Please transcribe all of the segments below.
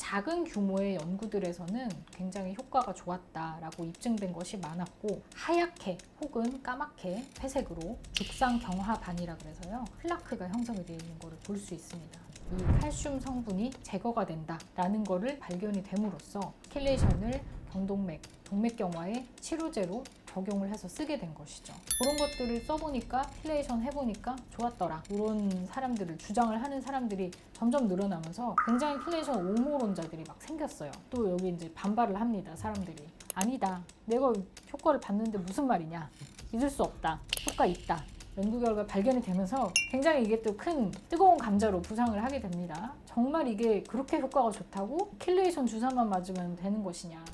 작은 규모의 연구들에서는 굉장히 효과가 좋았다라고 입증된 것이 많았고, 하얗게 혹은 까맣게 회색으로 죽상경화반이라 그래서요, 플라크가 형성이 되어 있는 것을 볼 수 있습니다. 이 칼슘 성분이 제거가 된다라는 것을 발견이 됨으로써 킬레이션을 경동맥, 동맥경화의 치료제로 적용을 해서 쓰게 된 것이죠. 그런 것들을 써보니까, 킬레이션 해보니까 좋았더라, 이런 사람들을 주장을 하는 사람들이 점점 늘어나면서 굉장히 킬레이션 옹호론자들이 막 생겼어요. 또 여기 이제 반발을 합니다, 사람들이. 아니다, 내가 효과를 봤는데 무슨 말이냐, 믿을 수 없다, 효과 있다, 연구 결과 발견이 되면서 굉장히 이게 또 큰 뜨거운 감자로 부상을 하게 됩니다. 정말 이게 그렇게 효과가 좋다고 킬레이션 주사만 맞으면 되는 것이냐.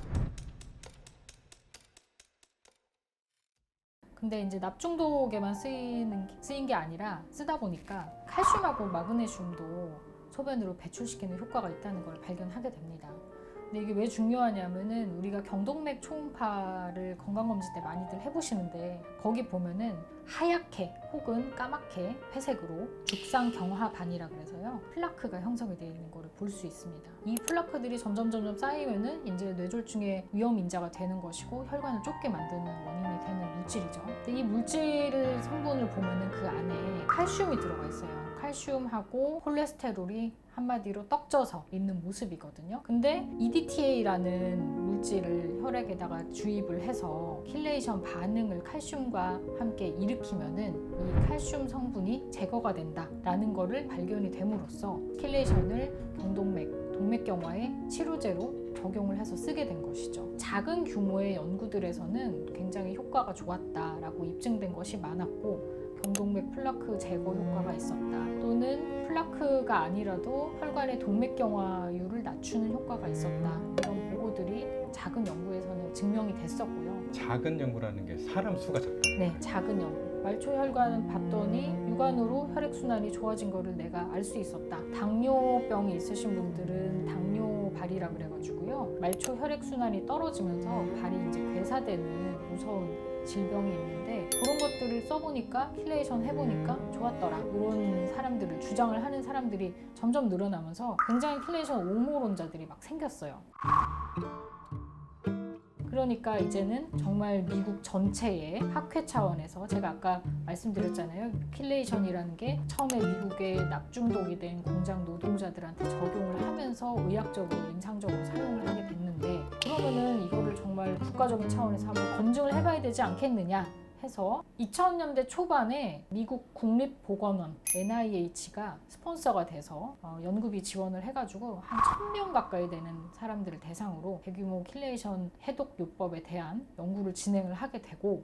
근데 이제 납중독에만 쓰인 게 아니라, 쓰다 보니까 칼슘하고 마그네슘도 소변으로 배출시키는 효과가 있다는 걸 발견하게 됩니다. 근데 이게 왜 중요하냐면은, 우리가 경동맥 초음파를 건강검진 때 많이들 해보시는데, 거기 보면은 하얗게 혹은 까맣게 회색으로 죽상경화반이라 그래서요, 플라크가 형성이 되어 있는 것을 볼 수 있습니다. 이 플라크들이 점점 쌓이면은 이제 뇌졸중의 위험 인자가 되는 것이고, 혈관을 좁게 만드는 원인이 되는 물질이죠. 근데 이 물질 성분을 보면은 그 안에 칼슘이 들어가 있어요. 칼슘하고 콜레스테롤이 한마디로 떡져서 있는 모습이거든요. 근데 EDTA라는 물질을 혈액에다가 주입을 해서 킬레이션 반응을 칼슘과 함께 일으키면은 이 칼슘 성분이 제거가 된다라는 거를 발견이 됨으로써 킬레이션을 경동맥, 동맥경화의 치료제로 적용을 해서 쓰게 된 것이죠. 작은 규모의 연구들에서는 굉장히 효과가 좋았다라고 입증된 것이 많았고, 경동맥 플라크 제거 효과가 있었다, 또는 플라크가 아니라도 혈관의 동맥경화율을 낮추는 효과가 있었다, 이런 보고들이 작은 연구에서는 증명이 됐었고요. 작은 연구라는 게 사람 수가 작다. 네, 작은 연구. 말초혈관 봤더니 육안으로 혈액순환이 좋아진 거를 내가 알 수 있었다. 당뇨병이 있으신 분들은 당뇨발이라 그래가지고요, 말초 혈액순환이 떨어지면서 발이 이제 괴사되는 무서운 질병이 있는데, 그런 것들을 써보니까, 킬레이션 해보니까 좋았더라, 이런 사람들을 주장을 하는 사람들이 점점 늘어나면서 굉장히 킬레이션 옹호론자들이 막 생겼어요. 그러니까 이제는 정말 미국 전체의 학회 차원에서, 제가 아까 말씀드렸잖아요, 킬레이션이라는 게 처음에 미국의 납중독이 된 공장 노동자들한테 적용을 하면서 의학적으로 임상적으로 사용을 하게 됐는데, 그러면은 이거를 정말 국가적인 차원에서 한번 검증을 해봐야 되지 않겠느냐 해서 2000년대 초반에 미국 국립보건원 NIH가 스폰서가 돼서 연구비 지원을 해가지고 한 1000명 가까이 되는 사람들을 대상으로 대규모 킬레이션 해독 요법에 대한 연구를 진행을 하게 되고,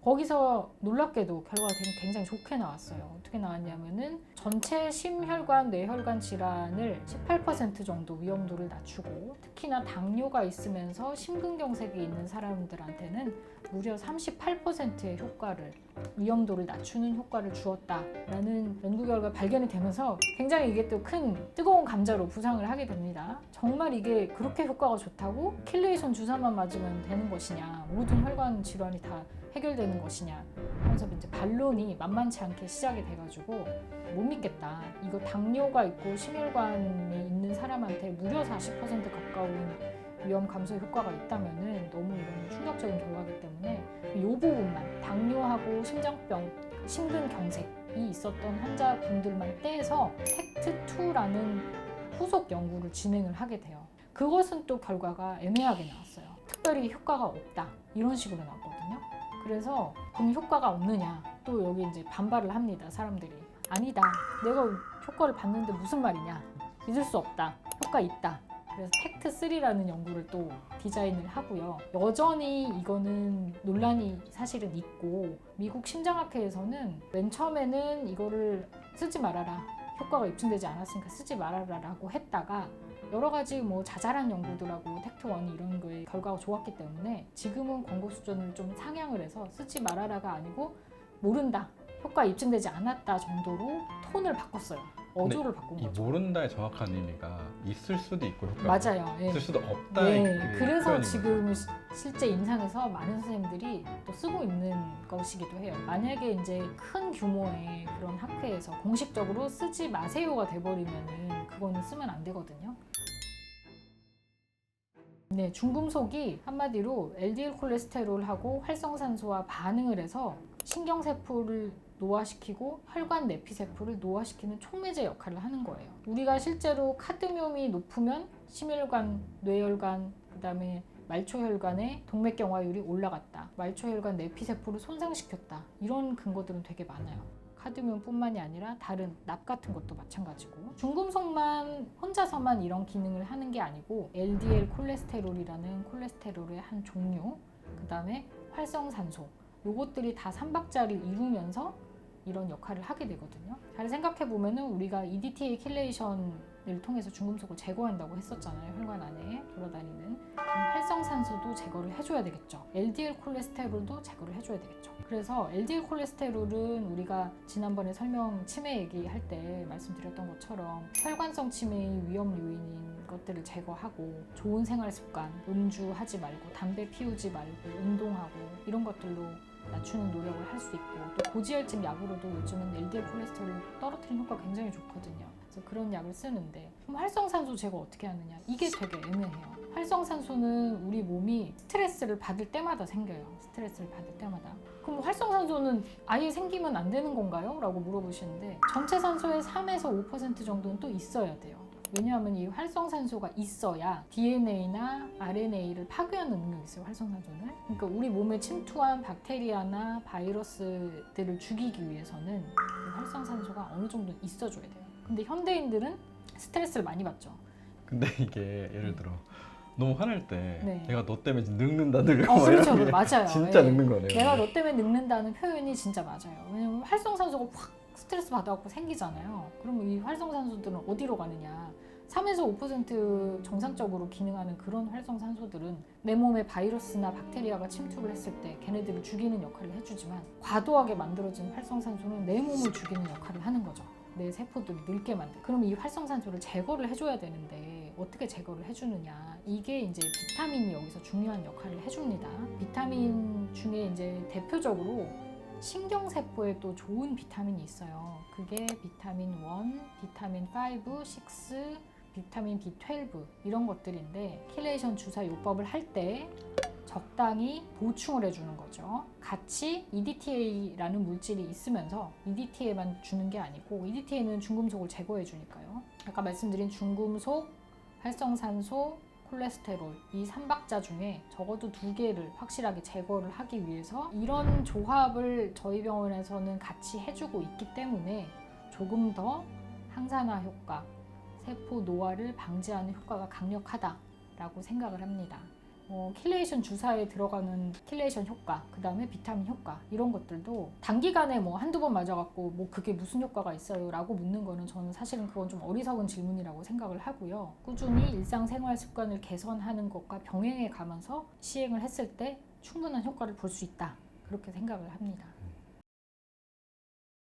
거기서 놀랍게도 결과가 굉장히 좋게 나왔어요. 어떻게 나왔냐면은, 전체 심혈관, 뇌혈관 질환을 18% 정도 위험도를 낮추고, 특히나 당뇨가 있으면서 심근경색이 있는 사람들한테는 무려 38%의 효과를, 위험도를 낮추는 효과를 주었다라는 연구 결과 발견이 되면서 굉장히 이게 또 큰 뜨거운 감자로 부상을 하게 됩니다. 정말 이게 그렇게 효과가 좋다고 킬레이션 주사만 맞으면 되는 것이냐, 모든 혈관 질환이 다 해결되는 것이냐 하면서 이제 반론이 만만치 않게 시작이 돼가지고, 못 믿겠다, 이거 당뇨가 있고 심혈관이 있는 사람한테 무려 40% 가까운 위험 감소 효과가 있다면은 너무 이런 충격적인 결과이기 때문에 이 부분만, 당뇨하고 심장병, 심근경색이 있었던 환자분들만 떼서 팩트2라는 후속 연구를 진행을 하게 돼요. 그것은 또 결과가 애매하게 나왔어요. 특별히 효과가 없다, 이런 식으로 나왔거든요. 그래서 그럼 효과가 없느냐, 또 여기 이제 반발을 합니다, 사람들이. 아니다, 내가 효과를 봤는데 무슨 말이냐, 믿을 수 없다, 효과 있다. 그래서 팩트3라는 연구를 또 디자인을 하고요. 여전히 이거는 논란이 사실은 있고, 미국 심장학회에서는 맨 처음에는 이거를 쓰지 말아라, 효과가 입증되지 않았으니까 쓰지 말아라 라고 했다가, 여러 가지 뭐 자잘한 연구들하고 텍트1 이런 거에 결과가 좋았기 때문에 지금은 권고 수준을 좀 상향을 해서 쓰지 말아라가 아니고 모른다, 효과 입증되지 않았다 정도로 톤을 바꿨어요. 어조를 바꾼 이 거죠. 모른다의 정확한 의미가 있을 수도 있고 효과가 맞아요. 예. 있을 수도 없다. 네, 그 그래서 표현인 지금 거죠. 실제 임상에서 많은 선생님들이 또 쓰고 있는 것이기도 해요. 만약에 이제 큰 규모의 그런 학회에서 공식적으로 쓰지 마세요가 돼버리면은 그거는 쓰면 안 되거든요. 네, 중금속이 한마디로 LDL 콜레스테롤하고 활성산소와 반응을 해서 신경세포를 노화시키고 혈관 내피세포를 노화시키는 촉매제 역할을 하는 거예요. 우리가 실제로 카드뮴이 높으면 심혈관, 뇌혈관, 그다음에 말초혈관의 동맥경화율이 올라갔다. 말초혈관 내피세포를 손상시켰다. 이런 근거들은 되게 많아요. 카드뮴뿐만이 아니라 다른 납 같은 것도 마찬가지고 중금속만 혼자서만 이런 기능을 하는 게 아니고 LDL 콜레스테롤이라는 콜레스테롤의 한 종류, 그 다음에 활성산소 요것들이 다 삼박자를 이루면서 이런 역할을 하게 되거든요. 잘 생각해 보면은 우리가 EDTA 킬레이션을 통해서 중금속을 제거한다고 했었잖아요. 혈관 안에 돌아다니는. 그럼 활성산소도 제거를 해줘야 되겠죠. LDL 콜레스테롤도 제거를 해줘야 되겠죠. 그래서 LDL 콜레스테롤은 우리가 지난번에 설명 치매 얘기할 때 말씀드렸던 것처럼 혈관성 치매의 위험 요인인 것들을 제거하고 좋은 생활 습관, 음주하지 말고 담배 피우지 말고 운동하고 이런 것들로 낮추는 노력을 할 수 있고 또 고지혈증 약으로도 요즘은 LDL 콜레스테롤 떨어뜨리는 효과가 굉장히 좋거든요. 그래서 그런 약을 쓰는데 그럼 활성산소 제거 어떻게 하느냐? 이게 되게 애매해요. 활성산소는 우리 몸이 스트레스를 받을 때마다 생겨요. 스트레스를 받을 때마다. 그럼 활성산소는 아예 생기면 안 되는 건가요? 라고 물어보시는데 전체 산소의 3에서 5% 정도는 또 있어야 돼요. 왜냐하면 이 활성산소가 있어야 DNA나 RNA를 파괴하는 능력이 있어요. 활성산소는. 그러니까 우리 몸에 침투한 박테리아나 바이러스들을 죽이기 위해서는 이 활성산소가 어느 정도 있어줘야 돼요. 근데 현대인들은 스트레스를 많이 받죠. 근데 이게 예를 들어 너무 화날 때 네. 내가 너 때문에 늙는다 늙어 그렇죠. 이런 게 맞아요. 진짜 예. 늙는 거네요. 내가 너 때문에 늙는다는 표현이 진짜 맞아요. 왜냐면 활성산소가 확 스트레스 받아갖고 생기잖아요. 그러면 이 활성산소들은 어디로 가느냐? 3에서 5% 정상적으로 기능하는 그런 활성산소들은 내 몸에 바이러스나 박테리아가 침투를 했을 때 걔네들을 죽이는 역할을 해주지만 과도하게 만들어진 활성산소는 내 몸을 죽이는 역할을 하는 거죠. 내 세포들을 늙게 만들. 그럼 이 활성산소를 제거를 해줘야 되는데 어떻게 제거를 해주느냐? 이게 이제 비타민이 여기서 중요한 역할을 해줍니다. 비타민 중에 이제 대표적으로 신경세포에 또 좋은 비타민이 있어요. 그게 비타민 1, 비타민 5, 6, 비타민 B12 이런 것들인데 킬레이션 주사 요법을 할 때 적당히 보충을 해주는 거죠. 같이 EDTA라는 물질이 있으면서 EDTA만 주는 게 아니고 EDTA는 중금속을 제거해 주니까요. 아까 말씀드린 중금속, 활성산소, 콜레스테롤 이 3박자 중에 적어도 2개를 확실하게 제거를 하기 위해서 이런 조합을 저희 병원에서는 같이 해주고 있기 때문에 조금 더 항산화 효과, 세포 노화를 방지하는 효과가 강력하다라고 생각을 합니다. 킬레이션 주사에 들어가는 킬레이션 효과, 그 다음에 비타민 효과 이런 것들도 단기간에 뭐 한두 번 맞아갖고 뭐 그게 무슨 효과가 있어요? 라고 묻는 거는 저는 사실은 그건 좀 어리석은 질문이라고 생각을 하고요. 꾸준히 일상생활 습관을 개선하는 것과 병행해 가면서 시행을 했을 때 충분한 효과를 볼 수 있다. 그렇게 생각을 합니다.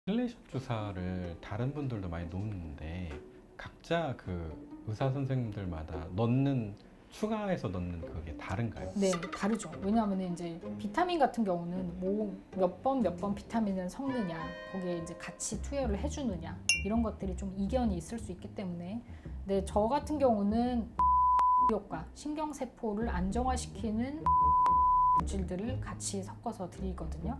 킬레이션 주사를 다른 분들도 많이 놓는데 각자 그 의사 선생님들마다 추가해서 넣는 그게 다른가요? 네, 다르죠. 왜냐하면 이제 비타민 같은 경우는 뭐 몇 번 비타민을 섞느냐, 거기에 이제 같이 투여를 해주느냐 이런 것들이 좀 이견이 있을 수 있기 때문에, 근데 저 같은 경우는 효과, 신경세포를 안정화시키는 물질들을 같이 섞어서 드리거든요.